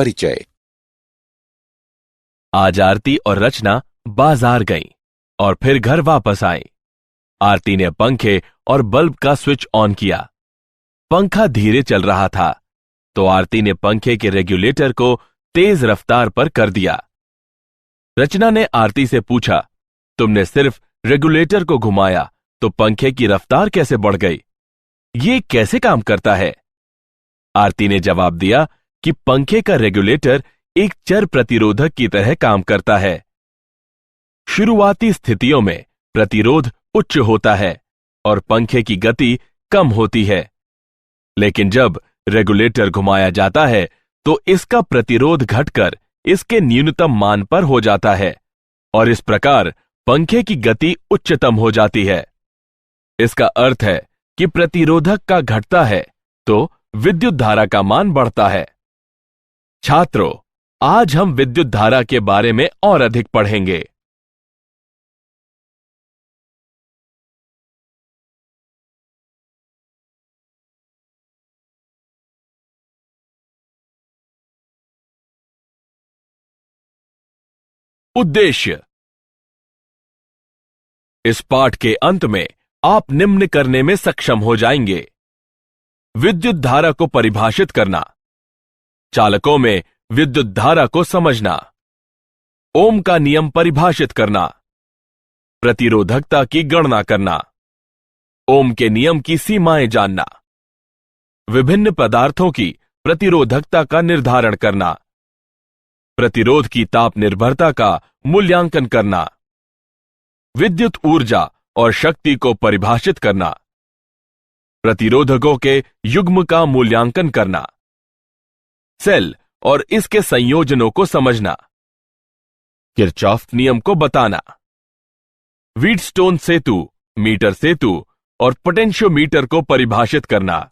परिचय। आज आरती और रचना बाजार गईं और फिर घर वापस आईं। आरती ने पंखे और बल्ब का स्विच ऑन किया। पंखा धीरे चल रहा था तो आरती ने पंखे के रेगुलेटर को तेज रफ्तार पर कर दिया। रचना ने आरती से पूछा, तुमने सिर्फ रेगुलेटर को घुमाया तो पंखे की रफ्तार कैसे बढ़ गई? ये कैसे काम करता है? आरती ने जवाब दिया कि पंखे का रेगुलेटर एक चर प्रतिरोधक की तरह काम करता है। शुरुआती स्थितियों में प्रतिरोध उच्च होता है और पंखे की गति कम होती है, लेकिन जब रेगुलेटर घुमाया जाता है तो इसका प्रतिरोध घटकर इसके न्यूनतम मान पर हो जाता है और इस प्रकार पंखे की गति उच्चतम हो जाती है। इसका अर्थ है कि प्रतिरोधक का घटता है तो विद्युत धारा का मान बढ़ता है। छात्रों, आज हम विद्युत धारा के बारे में और अधिक पढ़ेंगे। उद्देश्य। इस पाठ के अंत में आप निम्न करने में सक्षम हो जाएंगे: विद्युत धारा को परिभाषित करना, चालकों में विद्युत धारा को समझना, ओम का नियम परिभाषित करना, प्रतिरोधकता की गणना करना, ओम के नियम की सीमाएं जानना, विभिन्न पदार्थों की प्रतिरोधकता का निर्धारण करना, प्रतिरोध की ताप निर्भरता का मूल्यांकन करना, विद्युत ऊर्जा और शक्ति को परिभाषित करना, प्रतिरोधकों के युग्म का मूल्यांकन करना, सेल और इसके संयोजनों को समझना, किरचॉफ नियम को बताना, व्हीटस्टोन सेतु, मीटर सेतु और पोटेंशियोमीटर को परिभाषित करना।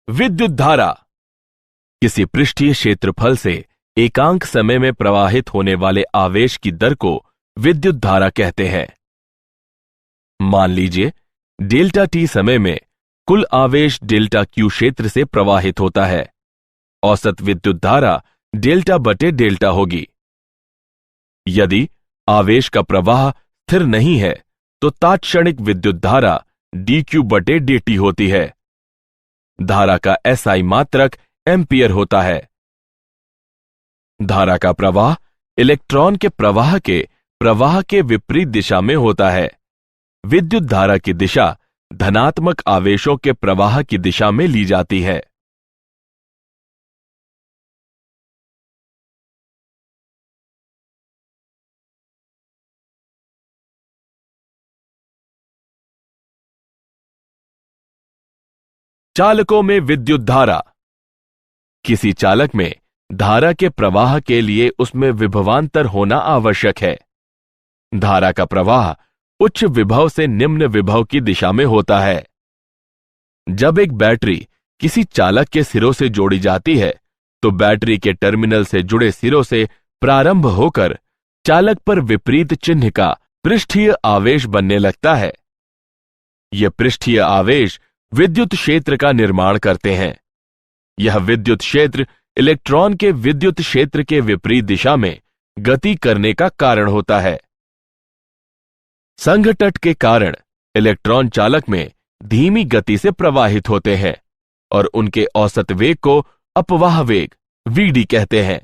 विद्युत धारा किसी पृष्ठीय क्षेत्रफल से एकांक समय में प्रवाहित होने वाले आवेश की दर को विद्युत धारा कहते हैं। मान लीजिए डेल्टा टी समय में कुल आवेश डेल्टा क्यू क्षेत्र से प्रवाहित होता है। औसत विद्युत धारा डेल्टा बटे डेल्टा होगी। यदि आवेश का प्रवाह स्थिर नहीं है तो तात्क्षणिक विद्युत धारा डी क्यू बटे डी टी होती है। धारा का एसआई मात्रक एम्पियर होता है। धारा का प्रवाह इलेक्ट्रॉन के प्रवाह के विपरीत दिशा में होता है। विद्युत धारा की दिशा धनात्मक आवेशों के प्रवाह की दिशा में ली जाती है। चालकों में विद्युत धारा। किसी चालक में धारा के प्रवाह के लिए उसमें विभवांतर होना आवश्यक है। धारा का प्रवाह उच्च विभव से निम्न विभव की दिशा में होता है। जब एक बैटरी किसी चालक के सिरों से जोड़ी जाती है तो बैटरी के टर्मिनल से जुड़े सिरों से प्रारंभ होकर चालक पर विपरीत चिन्ह का पृष्ठीय आवेश बनने लगता है। यह पृष्ठीय आवेश विद्युत क्षेत्र का निर्माण करते हैं। यह विद्युत क्षेत्र इलेक्ट्रॉन के विद्युत क्षेत्र के विपरीत दिशा में गति करने का कारण होता है। संघटट के कारण इलेक्ट्रॉन चालक में धीमी गति से प्रवाहित होते हैं और उनके औसत वेग को अपवाह वेग वीडी कहते हैं।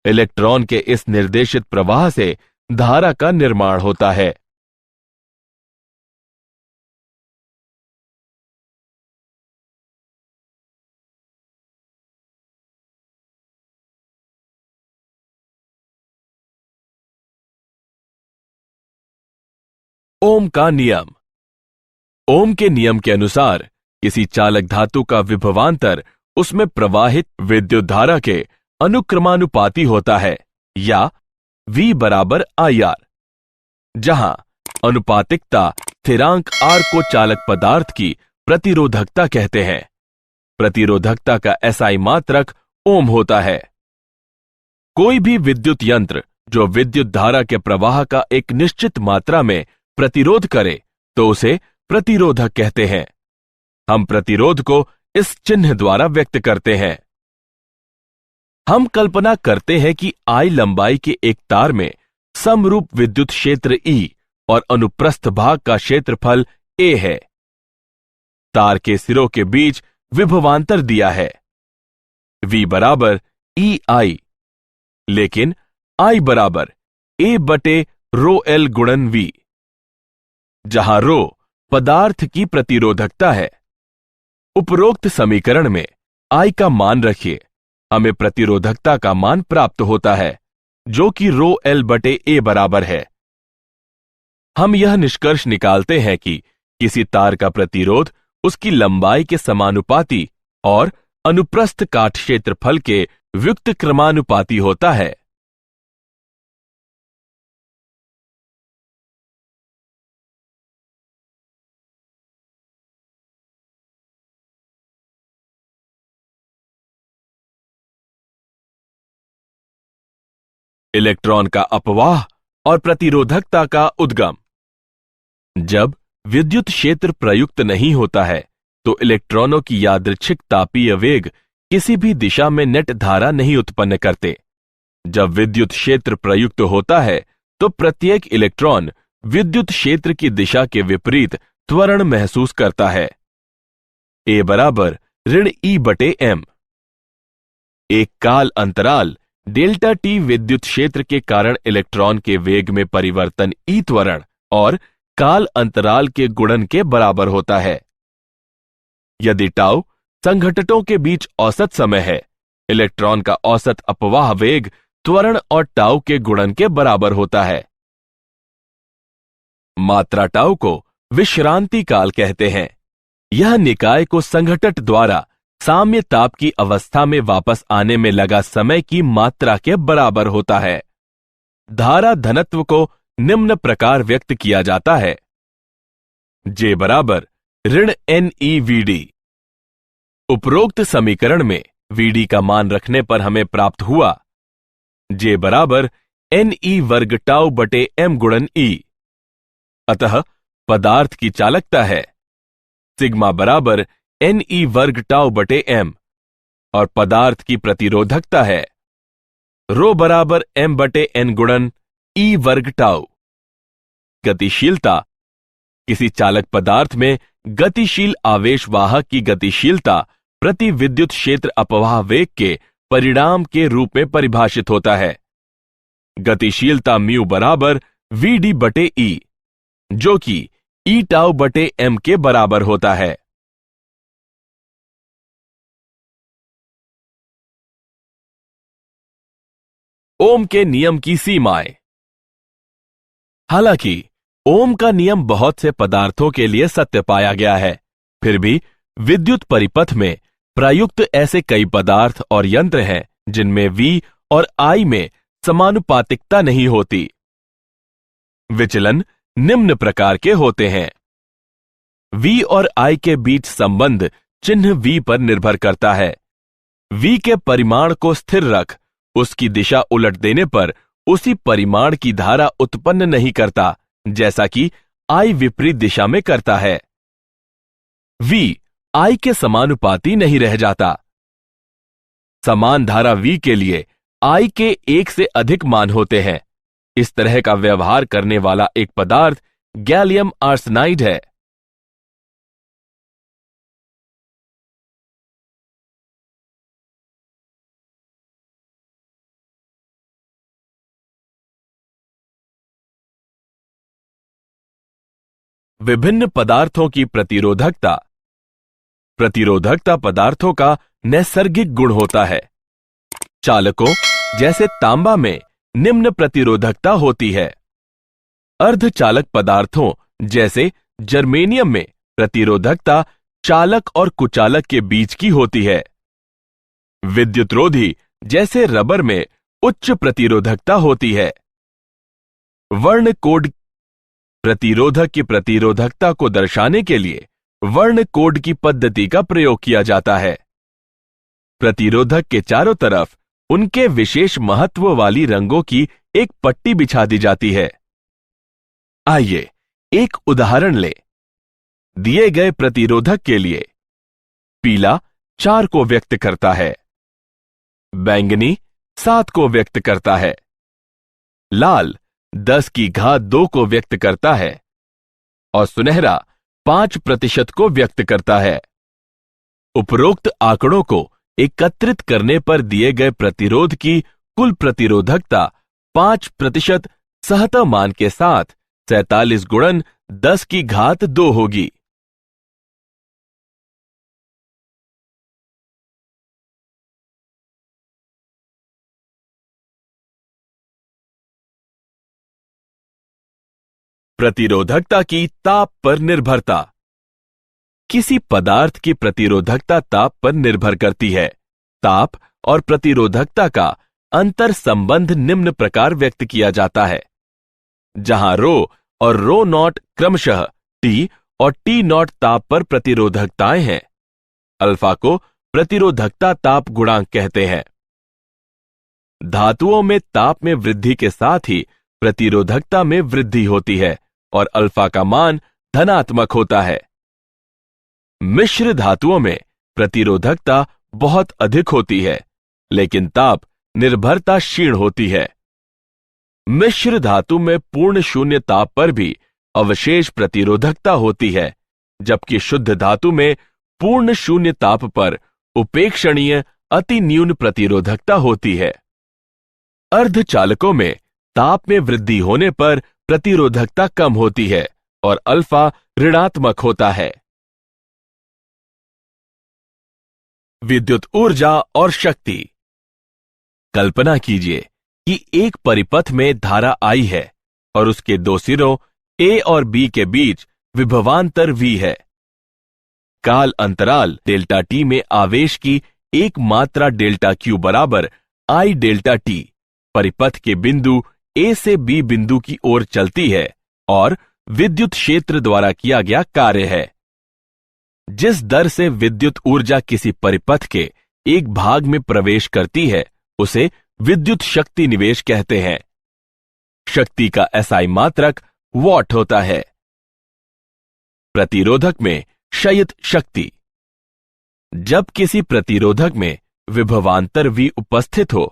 इलेक्ट्रॉन के इस निर्देशित प्रवाह से धारा का निर्माण होता है। ओम का नियम। ओम के नियम के अनुसार किसी चालक धातु का विभवांतर उसमें प्रवाहित विद्युत धारा के अनुक्रमानुपाती होता है या V बराबर IR, जहां अनुपातिकता स्थिरांक R को चालक पदार्थ की प्रतिरोधकता कहते हैं। प्रतिरोधकता का SI मात्रक ओम होता है। कोई भी विद्युत यंत्र जो विद्युत धारा के प्रवाह का एक निश्चित मात्रा में प्रतिरोध करे तो उसे प्रतिरोधक कहते हैं। हम प्रतिरोध को इस चिन्ह द्वारा व्यक्त करते हैं। हम कल्पना करते हैं कि I लंबाई के एक तार में समरूप विद्युत क्षेत्र E और अनुप्रस्थ भाग का क्षेत्रफल A है। तार के सिरों के बीच विभवांतर दिया है V बराबर EI, लेकिन I बराबर A बटे रो L गुणन V, जहां रो पदार्थ की प्रतिरोधकता है। उपरोक्त समीकरण में I का मान रखिए, हमें प्रतिरोधकता का मान प्राप्त होता है जो कि रो L बटे A बराबर है। हम यह निष्कर्ष निकालते हैं कि किसी तार का प्रतिरोध उसकी लंबाई के समानुपाती और अनुप्रस्थ काट क्षेत्रफल के व्युक्त क्रमानुपाती होता है। इलेक्ट्रॉन का अपवाह और प्रतिरोधकता का उद्गम। जब विद्युत क्षेत्र प्रयुक्त नहीं होता है तो इलेक्ट्रॉनों की यादृच्छिक तापीय वेग किसी भी दिशा में नेट धारा नहीं उत्पन्न करते। जब विद्युत क्षेत्र प्रयुक्त होता है तो प्रत्येक इलेक्ट्रॉन विद्युत क्षेत्र की दिशा के विपरीत त्वरण महसूस करता है। A बराबर ऋण E बटे M। एक काल अंतराल डेल्टा T विद्युत क्षेत्र के कारण इलेक्ट्रॉन के वेग में परिवर्तन E त्वरण और काल अंतराल के गुणन के बराबर होता है। यदि टाउ संघटकों के बीच औसत समय है, इलेक्ट्रॉन का औसत अपवाह वेग त्वरण और टाउ के गुणन के बराबर होता है। मात्रा टाउ को विश्रांति काल कहते हैं। यह निकाय को संघटक द्वारा साम्य ताप की अवस्था में वापस आने में लगा समय की मात्रा के बराबर होता है। धारा घनत्व को निम्न प्रकार व्यक्त किया जाता है। J बराबर ऋण NeVd। उपरोक्त समीकरण में Vd का मान रखने पर हमें प्राप्त हुआ J बराबर Ne वर्ग टाउ बटे M गुणन E। अतः पदार्थ की चालकता है सिग्मा बराबर Ne वर्ग टाउ बटे M और पदार्थ की प्रतिरोधकता है रो बराबर M बटे N गुणन E वर्ग टाउ। गतिशीलता। किसी चालक पदार्थ में गतिशील आवेश वाहक की गतिशीलता प्रति विद्युत क्षेत्र अपवाह वेग के परिणाम के रूप में परिभाषित होता है। गतिशीलता म्यू बराबर Vd बटे E, जो कि E टाउ बटे M के बराबर होता है। ओम के नियम की सीमाएं। हालांकि ओम का नियम बहुत से पदार्थों के लिए सत्य पाया गया है, फिर भी विद्युत परिपथ में प्रयुक्त ऐसे कई पदार्थ और यंत्र हैं जिनमें V और I में समानुपातिकता नहीं होती। विचलन निम्न प्रकार के होते हैं। V और I के बीच संबंध चिन्ह V पर निर्भर करता है। V के परिमाण को स्थिर रख उसकी दिशा उलट देने पर उसी परिमाण की धारा उत्पन्न नहीं करता जैसा कि I विपरीत दिशा में करता है। V I के समानुपाती नहीं रह जाता। समान धारा V के लिए I के एक से अधिक मान होते हैं। इस तरह का व्यवहार करने वाला एक पदार्थ गैलियम आर्सेनाइड है। विभिन्न पदार्थों की प्रतिरोधकता। प्रतिरोधकता पदार्थों का नैसर्गिक गुण होता है। चालकों जैसे तांबा में निम्न प्रतिरोधकता होती है। अर्धचालक पदार्थों जैसे जर्मेनियम में प्रतिरोधकता चालक और कुचालक के बीच की होती है। विद्युतरोधी जैसे रबर में उच्च प्रतिरोधकता होती है। वर्ण कोड प्रतिरोधक की प्रतिरोधकता को दर्शाने के लिए वर्ण कोड की पद्धति का प्रयोग किया जाता है। प्रतिरोधक के चारों तरफ उनके विशेष महत्व वाली रंगों की एक पट्टी बिछा दी जाती है। आइए एक उदाहरण लें। दिए गए प्रतिरोधक के लिए पीला 4 को व्यक्त करता है, बैंगनी 7 को व्यक्त करता है, लाल 10 की घात 2 को व्यक्त करता है और सुनहरा 5% को व्यक्त करता है। उपरोक्त आंकड़ों को एकत्रित करने पर दिए गए प्रतिरोध की कुल प्रतिरोधकता 5% सहता मान के साथ 47 गुणन 10 की घात 2 होगी। प्रतिरोधकता की ताप पर निर्भरता। किसी पदार्थ की प्रतिरोधकता ताप पर निर्भर करती है। ताप और प्रतिरोधकता का अंतर संबंध निम्न प्रकार व्यक्त किया जाता है, जहां रो और रो नॉट क्रमशः टी और टी नॉट ताप पर प्रतिरोधकताएं हैं। अल्फा को प्रतिरोधकता ताप गुणांक कहते हैं। धातुओं में ताप में वृद्धि के साथ ही प्रतिरोधकता में वृद्धि होती है और अल्फा का मान धनात्मक होता है। मिश्र धातुओं में प्रतिरोधकता बहुत अधिक होती है, लेकिन ताप निर्भरता क्षीण होती है। मिश्र धातु में पूर्ण शून्य ताप पर भी अवशेष प्रतिरोधकता होती है, जबकि शुद्ध धातु में पूर्ण शून्य ताप पर उपेक्षणीय अति न्यून प्रतिरोधकता होती है। अर्धचालकों में ताप में वृद्धि होने पर प्रतिरोधकता कम होती है और अल्फा ऋणात्मक होता है। विद्युत ऊर्जा और शक्ति। कल्पना कीजिए कि एक परिपथ में धारा I है और उसके दो सिरों A और B के बीच विभवांतर V है। काल अंतराल डेल्टा T में आवेश की एक मात्रा डेल्टा Q बराबर I डेल्टा T परिपथ के बिंदु A से B बिंदु की ओर चलती है और विद्युत क्षेत्र द्वारा किया गया कार्य है। जिस दर से विद्युत ऊर्जा किसी परिपथ के एक भाग में प्रवेश करती है, उसे विद्युत शक्ति निवेश कहते हैं। शक्ति का SI मात्रक वॉट होता है। प्रतिरोधक में क्षयित शक्ति। जब किसी प्रतिरोधक में विभवांतर V उपस्थित हो,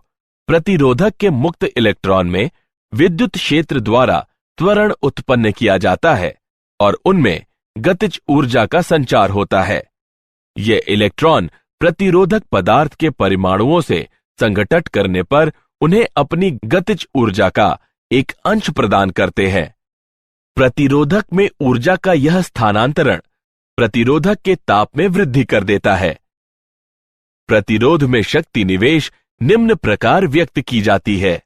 प्रतिरोधक के मुक्त इलेक्ट्रॉन में विद्युत क्षेत्र द्वारा त्वरण उत्पन्न किया जाता है और उनमें गतिज ऊर्जा का संचार होता है। ये इलेक्ट्रॉन प्रतिरोधक पदार्थ के परमाणुओं से संघटन करने पर उन्हें अपनी गतिज ऊर्जा का एक अंश प्रदान करते हैं। प्रतिरोधक में ऊर्जा का यह स्थानांतरण प्रतिरोधक के ताप में वृद्धि कर देता है। प्रतिरोध में शक्ति निवेश निम्न प्रकार व्यक्त की जाती है।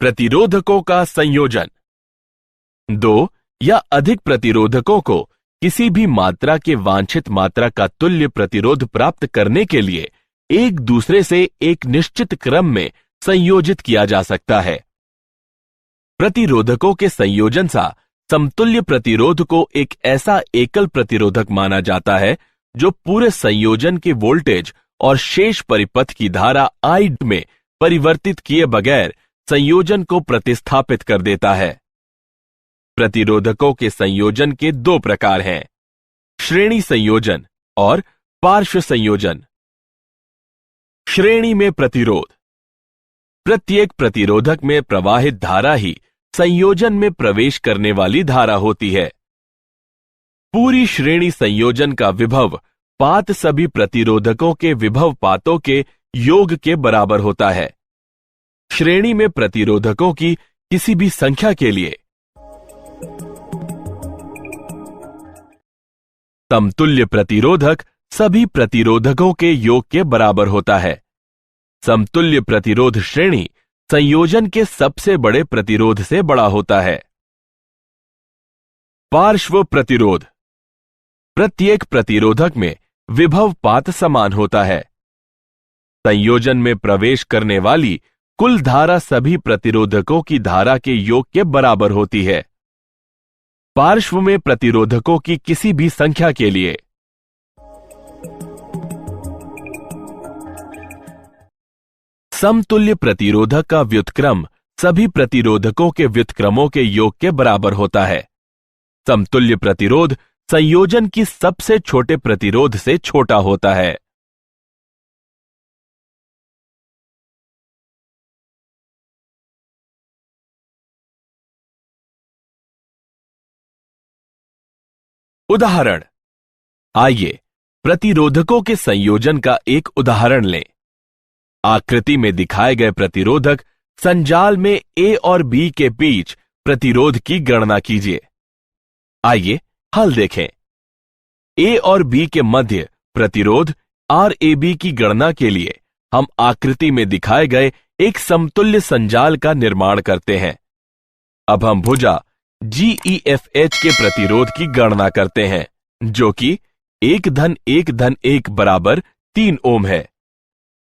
प्रतिरोधकों का संयोजन। दो या अधिक प्रतिरोधकों को किसी भी मात्रा के वांछित मात्रा का तुल्य प्रतिरोध प्राप्त करने के लिए एक दूसरे से एक निश्चित क्रम में संयोजित किया जा सकता है। प्रतिरोधकों के संयोजन सा समतुल्य प्रतिरोध को एक ऐसा एकल प्रतिरोधक माना जाता है जो पूरे संयोजन के वोल्टेज और शेष परिपथ की धारा I में परिवर्तित किए बगैर संयोजन को प्रतिस्थापित कर देता है। प्रतिरोधकों के संयोजन के दो प्रकार हैं, श्रेणी संयोजन और पार्श्व संयोजन। श्रेणी में प्रतिरोध। प्रत्येक प्रतिरोधक में प्रवाहित धारा ही संयोजन में प्रवेश करने वाली धारा होती है। पूरी श्रेणी संयोजन का विभव पात सभी प्रतिरोधकों के विभव पातों के योग के बराबर होता है। श्रेणी में प्रतिरोधकों की किसी भी संख्या के लिए समतुल्य प्रतिरोधक सभी प्रतिरोधकों के योग के बराबर होता है। समतुल्य प्रतिरोध श्रेणी संयोजन के सबसे बड़े प्रतिरोध से बड़ा होता है। पार्श्व प्रतिरोध। प्रत्येक प्रतिरोधक में विभव पात समान होता है। संयोजन में प्रवेश करने वाली कुल धारा सभी प्रतिरोधकों की धारा के योग के बराबर होती है। पार्श्व में प्रतिरोधकों की किसी भी संख्या के लिए। समतुल्य प्रतिरोधक का व्युत्क्रम सभी प्रतिरोधकों के व्युत्क्रमों के योग के बराबर होता है। समतुल्य प्रतिरोध संयोजन की सबसे छोटे प्रतिरोध से छोटा होता है। उदाहरण, आइए प्रतिरोधकों के संयोजन का एक उदाहरण लें। आकृति में दिखाए गए प्रतिरोधक संजाल में ए और बी के बीच प्रतिरोध की गणना कीजिए। आइए हल देखें। ए और बी के मध्य प्रतिरोध RAB की गणना के लिए हम आकृति में दिखाए गए एक समतुल्य संजाल का निर्माण करते हैं। अब हम भुजा GEFH के प्रतिरोध की गणना करते हैं, जो कि 1-1-1 बराबर 3 ओम है।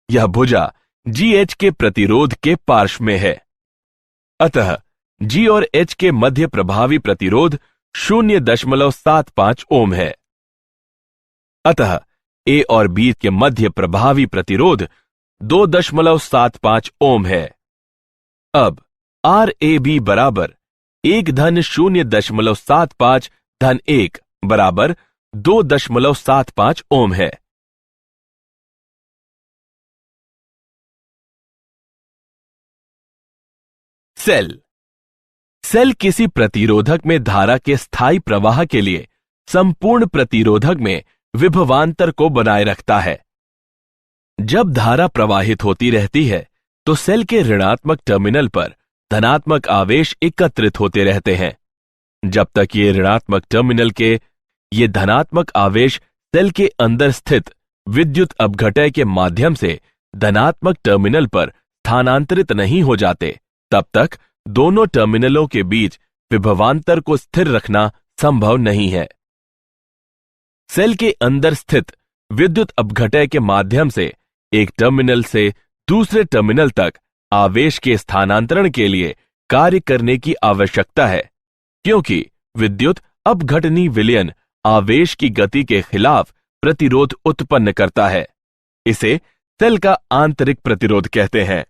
यह भुजा GH के प्रतिरोध के पार्श्व में है। अतः G और H के मध्य प्रभावी प्रतिरोध 0.75 ओम है। अतः A और B के मध्य प्रभावी प्रतिरोध 2.75 ओम है। अब RAB बराबर 1-0.75-1 बराबर 2.75 ओम है। सेल किसी प्रतिरोधक में धारा के स्थायी प्रवाह के लिए संपूर्ण प्रतिरोधक में विभवांतर को बनाए रखता है। जब धारा प्रवाहित होती रहती है तो सेल के ऋणात्मक टर्मिनल पर धनात्मक आवेश एकत्रित होते रहते हैं। जब तक ये ऋणात्मक टर्मिनल के ये धनात्मक आवेश सेल के अंदर स्थित विद्युत अपघटय के माध्यम से धनात्मक टर्मिनल पर स्थानांतरित नहीं हो जाते, तब तक दोनों टर्मिनलों के बीच विभवांतर को स्थिर रखना संभव नहीं है। सेल के अंदर स्थित विद्युत अपघटय के माध्यम से एक टर्मिनल से दूसरे टर्मिनल तक आवेश के स्थानांतरण के लिए कार्य करने की आवश्यकता है, क्योंकि विद्युत अपघटनी विलयन आवेश की गति के खिलाफ प्रतिरोध उत्पन्न करता है। इसे सेल का आंतरिक प्रतिरोध कहते हैं।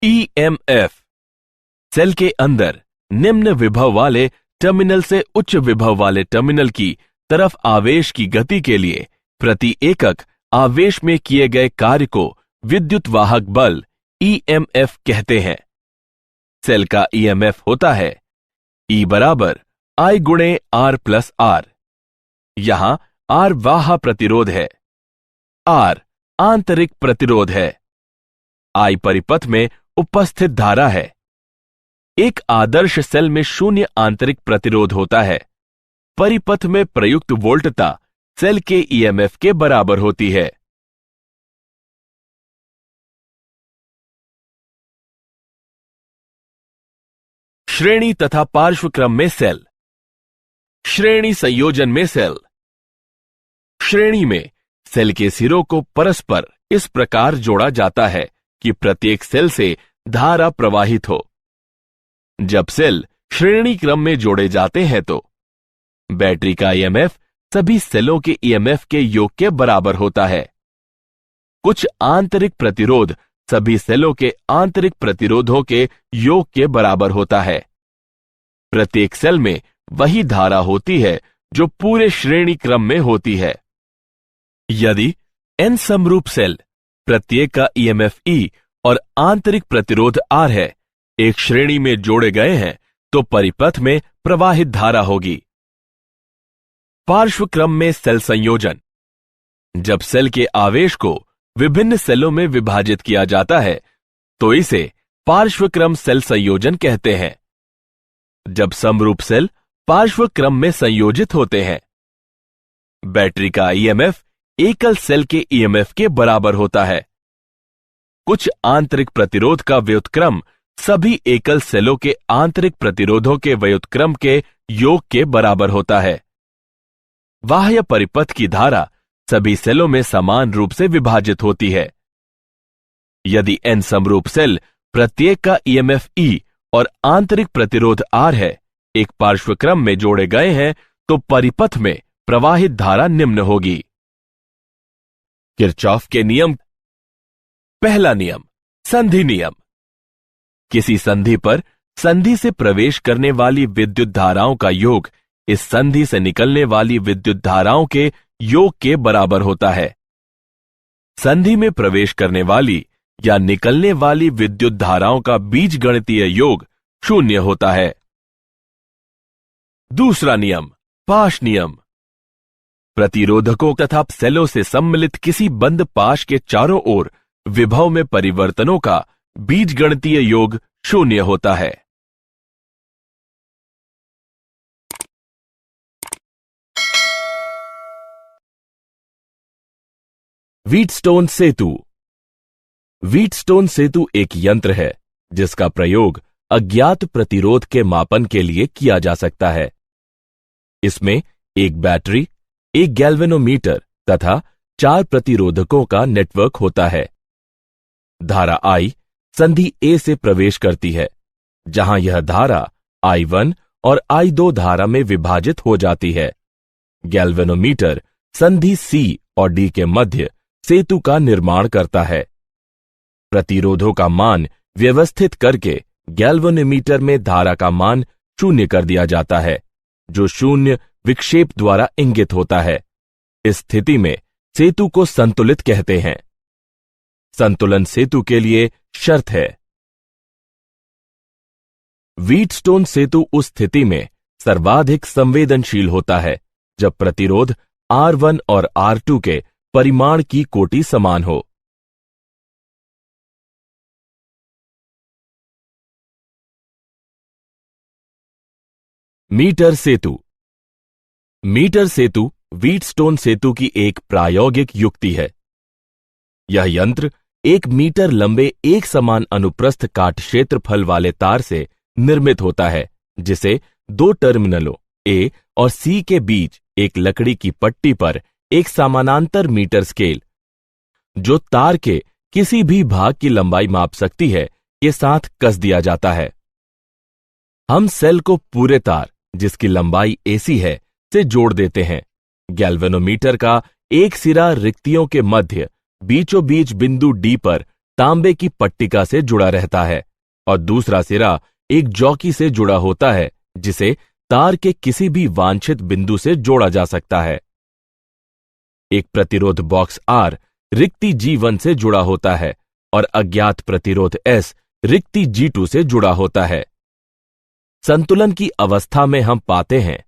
EMF सेल के अंदर निम्न विभव वाले टर्मिनल से उच्च विभव वाले टर्मिनल की तरफ आवेश की गति के लिए प्रति एकक आवेश में किए गए कार्य को विद्युत वाहक बल EMF कहते हैं। सेल का EMF होता है E बराबर I गुणे R प्लस R। यहां R वाह प्रतिरोध है, R आंतरिक प्रतिरोध है, I परिपथ में उपस्थित धारा है। एक आदर्श सेल में 0 आंतरिक प्रतिरोध होता है। परिपथ में प्रयुक्त वोल्टता सेल के EMF के बराबर होती है। श्रेणी तथा पार्श्वक्रम में सेल। श्रेणी संयोजन में सेल। श्रेणी में सेल के सिरों को परस्पर इस प्रकार जोड़ा जाता है कि प्रत्येक सेल से धारा प्रवाहित हो। जब सेल श्रेणी क्रम में जोड़े जाते हैं तो बैटरी का EMF सभी सेलों के EMF के योग के बराबर होता है। कुछ आंतरिक प्रतिरोध सभी सेलों के आंतरिक प्रतिरोधों के योग के बराबर होता है। प्रत्येक सेल में वही धारा होती है जो पूरे श्रेणी क्रम में होती है। यदि N समरूप सेल प्रत्येक का EMF E और आंतरिक प्रतिरोध R है, एक श्रेणी में जोड़े गए हैं, तो परिपथ में प्रवाहित धारा होगी। पार्श्वक्रम में सेल संयोजन। जब सेल के आवेश को विभिन्न सेलों में विभाजित किया जाता है तो इसे पार्श्वक्रम सेल संयोजन कहते हैं। जब समरूप सेल पार्श्वक्रम में संयोजित होते हैं, बैटरी का EMF एकल सेल के EMF के बराबर होता है। कुछ आंतरिक प्रतिरोध का व्युत्क्रम सभी एकल सेलों के आंतरिक प्रतिरोधों के व्युत्क्रम के योग के बराबर होता है। बाह्य परिपथ की धारा सभी सेलों में समान रूप से विभाजित होती है। यदि N समरूप सेल प्रत्येक का EMF E और आंतरिक प्रतिरोध R है, एक पार्श्वक्रम में जोड़े गए हैं तो परिपथ में प्रवाहित धारा निम्न होगी। किरचॉफ के नियम। पहला नियम, संधि नियम। किसी संधि पर संधि से प्रवेश करने वाली विद्युत धाराओं का योग इस संधि से निकलने वाली विद्युत धाराओं के योग के बराबर होता है। संधि में प्रवेश करने वाली या निकलने वाली विद्युत धाराओं का बीजगणितीय योग 0 होता है। दूसरा नियम, पाश नियम। प्रतिरोधकों तथा सेलों से सम्मिलित किसी बंद पाश के चारों ओर विभव में परिवर्तनों का बीजगणितीय योग 0 होता है। व्हीटस्टोन सेतु। व्हीटस्टोन सेतु एक यंत्र है जिसका प्रयोग अज्ञात प्रतिरोध के मापन के लिए किया जा सकता है। इसमें एक बैटरी, एक गैल्वेनोमीटर तथा 4 प्रतिरोधकों का नेटवर्क होता है। धारा I संधि A से प्रवेश करती है, जहां यह धारा I1 और I2 धारा में विभाजित हो जाती है। गैल्वेनोमीटर संधि C और D के मध्य सेतु का निर्माण करता है। प्रतिरोधों का मान व्यवस्थित करके गैल्वेनोमीटर में धारा का मान 0 कर दिया जाता है, जो 0 विक्षेप द्वारा इंगित होता है। इस स्थिति में सेतु को संतुलित कहते हैं। संतुलन सेतु के लिए शर्त है। व्हीटस्टोन सेतु उस स्थिति में सर्वाधिक संवेदनशील होता है जब प्रतिरोध R1 और R2 के परिमाण की कोटि समान हो। मीटर सेतु। मीटर सेतु व्हीटस्टोन सेतु की एक प्रायोगिक युक्ति है। यह यंत्र 1 मीटर लंबे एक समान अनुप्रस्थ काट क्षेत्रफल वाले तार से निर्मित होता है, जिसे 2 टर्मिनलों A और C के बीच एक लकड़ी की पट्टी पर एक समानांतर मीटर स्केल, जो तार के किसी भी भाग की लंबाई माप सकती है, के साथ कस दिया जाता है। हम सेल को पूरे तार, जिसकी लंबाई AC है, से जोड़ देते हैं। गैल्वेनोमीटर का एक सिरा रिक्तियों के मध्य बीचों बीच बिंदु D पर तांबे की पट्टिका से जुड़ा रहता है और दूसरा सिरा एक जॉकी से जुड़ा होता है, जिसे तार के किसी भी वांछित बिंदु से जोड़ा जा सकता है। एक प्रतिरोध बॉक्स R रिक्ति G1 से जुड़ा होता है और अज्ञात प्रतिरोध S रिक्ति G2 से जुड़ा होता है। संतुलन की अवस्था में हम पाते हैं,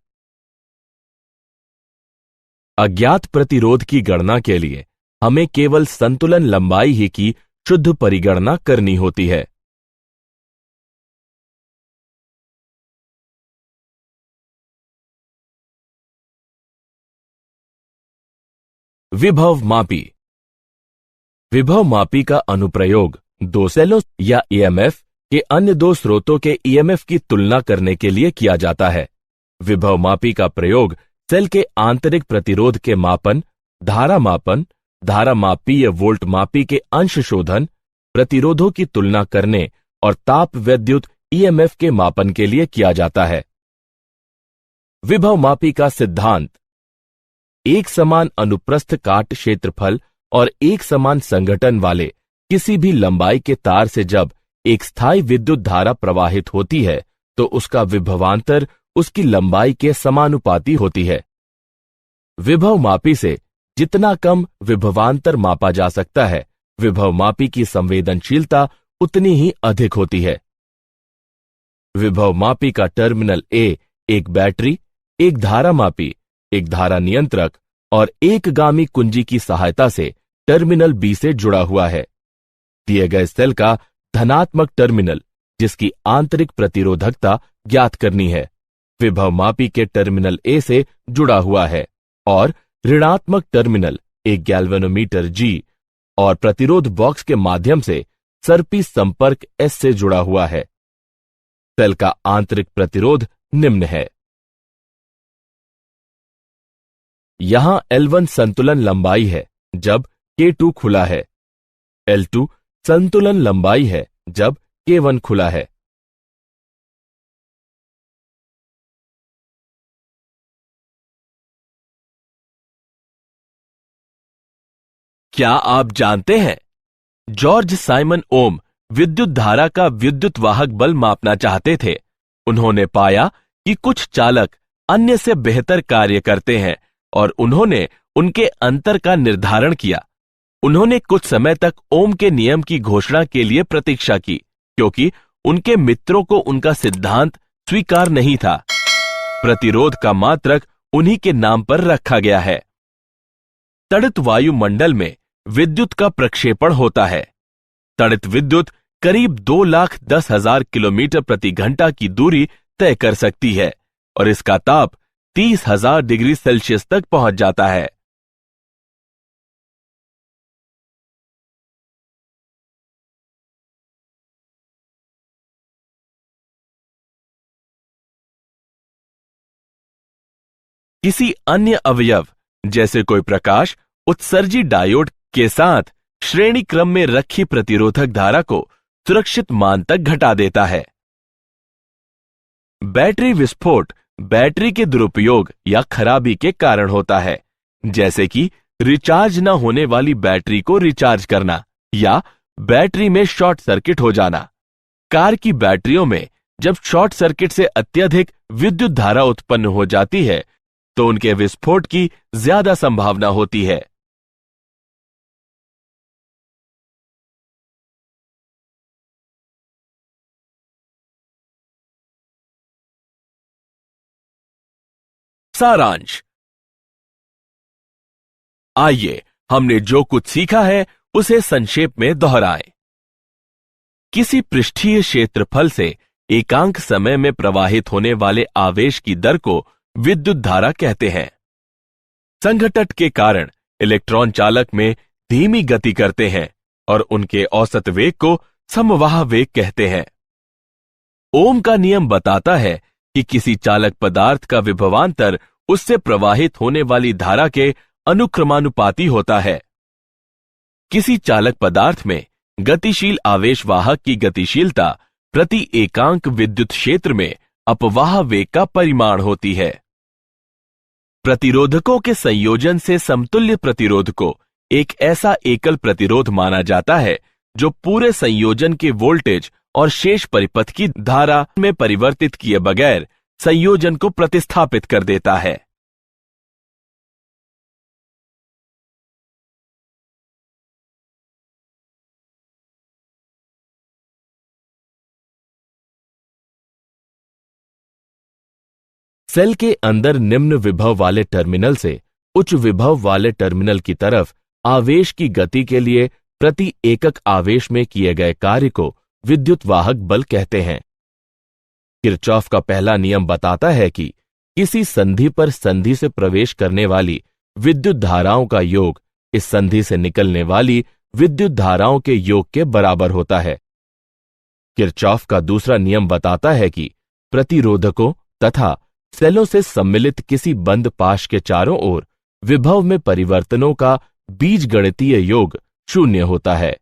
अज्ञात प्रतिरोध की गणना के लिए हमें केवल संतुलन लंबाई ही की शुद्ध परिगणना करनी होती है। विभव मापी। विभव मापी का अनुप्रयोग 2 सेलों या EMF के अन्य 2 स्रोतों के EMF की तुलना करने के लिए किया जाता है। विभव मापी का प्रयोग सेल के आंतरिक प्रतिरोध के मापन, धारा मापीय वोल्ट मापी के अंश शोधन, प्रतिरोधों की तुलना करने और ताप विद्युत EMF के मापन के लिए किया जाता है। विभव मापी का सिद्धांत। एक समान अनुप्रस्थ काट क्षेत्रफल और एक समान संघटन वाले किसी भी लंबाई के तार से जब एक स्थायी विद्युत धारा प्रवाहित होती है, तो उसका विभवांतर उसकी लंबाई के समानुपाती होती है। विभव मापी से जितना कम विभवांतर मापा जा सकता है, विभव मापी की संवेदनशीलता उतनी ही अधिक होती है। विभव मापी का टर्मिनल A एक बैटरी, एक धारा मापी, एक धारा नियंत्रक और एक गामी कुंजी की सहायता से टर्मिनल B से जुड़ा हुआ है। दिए गए सेल का धनात्मक टर्मिनल, जिसकी आंतरिक प्रतिरोधकता ज्ञात करनी है, विभव मापी के टर्मिनल A से जुड़ा हुआ है और ऋणात्मक टर्मिनल एक गैल्वेनोमीटर G और प्रतिरोध बॉक्स के माध्यम से सर्पी संपर्क S से जुड़ा हुआ है। सेल का आंतरिक प्रतिरोध निम्न है। यहां L1 संतुलन लंबाई है जब K2 खुला है। L2 संतुलन लंबाई है जब K1 खुला है। क्या आप जानते हैं, जॉर्ज साइमन ओम विद्युत धारा का विद्युत वाहक बल मापना चाहते थे। उन्होंने पाया कि कुछ चालक अन्य से बेहतर कार्य करते हैं और उन्होंने उनके अंतर का निर्धारण किया। उन्होंने कुछ समय तक ओम के नियम की घोषणा के लिए प्रतीक्षा की, क्योंकि उनके मित्रों को उनका सिद्धांत स्वीकार नहीं था। प्रतिरोध का मात्रक उन्हीं के नाम पर रखा गया है। तड़ित वायुमंडल में विद्युत का प्रक्षेपण होता है। तड़ित विद्युत करीब 2,10,000 किलोमीटर प्रति घंटा की दूरी तय कर सकती है और इसका ताप 30,000 डिग्री सेल्सियस तक पहुंच जाता है। किसी अन्य अवयव जैसे कोई प्रकाश उत्सर्जी डायोड के साथ श्रेणी क्रम में रखी प्रतिरोधक धारा को सुरक्षित मान तक घटा देता है। बैटरी विस्फोट बैटरी के दुरुपयोग या खराबी के कारण होता है, जैसे कि रिचार्ज न होने वाली बैटरी को रिचार्ज करना या बैटरी में शॉर्ट सर्किट हो जाना। कार की बैटरियों में जब शॉर्ट सर्किट से अत्यधिक विद्युत धारा उत्पन्न हो जाती है तो उनके विस्फोट की ज्यादा संभावना होती है। सारांश। आइए हमने जो कुछ सीखा है उसे संक्षेप में दोहराएं। किसी पृष्ठीय क्षेत्रफल से एकांक समय में प्रवाहित होने वाले आवेश की दर को विद्युत धारा कहते हैं। संघटन के कारण इलेक्ट्रॉन चालक में धीमी गति करते हैं और उनके औसत वेग को समवाह वेग कहते हैं। ओम का नियम बताता है कि किसी चालक पदार्थ का विभवांतर उससे प्रवाहित होने वाली धारा के अनुक्रमानुपाती होता है। किसी चालक पदार्थ में गतिशील आवेश वाहक की गतिशीलता प्रति एकांक विद्युत क्षेत्र में अपवाह वेग का परिमाण होती है। प्रतिरोधकों के संयोजन से समतुल्य प्रतिरोध को एक ऐसा एकल प्रतिरोध माना जाता है जो पूरे संयोजन के वोल्टेज और शेष परिपथ की धारा में परिवर्तित किए बगैर संयोजन को प्रतिस्थापित कर देता है। सेल के अंदर निम्न विभव वाले टर्मिनल से उच्च विभव वाले टर्मिनल की तरफ आवेश की गति के लिए प्रति एकक आवेश में किए गए कार्य को विद्युत वाहक बल कहते हैं। किरचॉफ का पहला नियम बताता है कि किसी संधि पर संधि से प्रवेश करने वाली विद्युत धाराओं का योग इस संधि से निकलने वाली विद्युत धाराओं के योग के बराबर होता है। किरचॉफ का दूसरा नियम बताता है कि प्रतिरोधकों तथा सेलों से सम्मिलित किसी बंद पाश के चारों ओर विभव में परिवर्तनों का बीजगणितीय योग शून्य होता है।